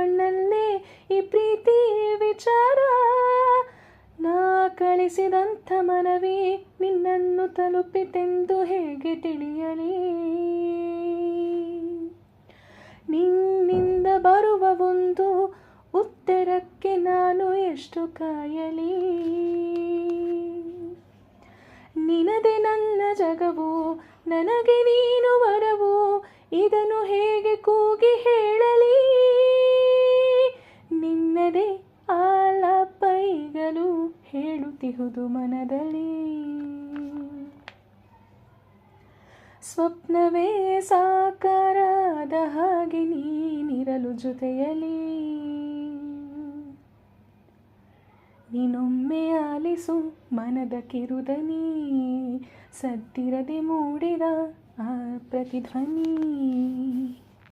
ಕಣ್ಣಲ್ಲೇ ಈ ಪ್ರೀತಿ ವಿಚಾರ. ನಾ ಕಳಿಸಿದಂಥ ಮನವಿ ನಿನ್ನನ್ನು ತಲುಪಿತೆಂದು ಹೇಗೆ ತಿಳಿಯಲಿ? ನಿನ್ನಿಂದ ಬರುವ ಒಂದು ಉತ್ತರಕ್ಕೆ ನಾನು ಎಷ್ಟು ಕಾಯಲಿ? ನಿನದೆ ನನ್ನ ಜಗವು, ನನಗೆ ನೀನು ವರವು, ಇದನ್ನು ಹೇಗೆ ಕೂಗಿ ಹೇಳಲಿ? ನಿನ್ನದೇ ಆಲಾಪ ಈಗಲೂ ಹೇಳುತ್ತಿಹುದು ಮನದಲ್ಲಿ. ಸ್ವಪ್ನವೇ ಸಾಕಾರದ ಹಾಗೆ ನೀನಿರಲು ಜೊತೆಯಲಿ. ನೀನೊಮ್ಮೆ ಆಲಿಸು ಮನದ ಕಿರುದನಿ, ಸದ್ದಿರದೆ ಮೂಡಿದ ಆ ಪ್ರತಿಧ್ವನಿ.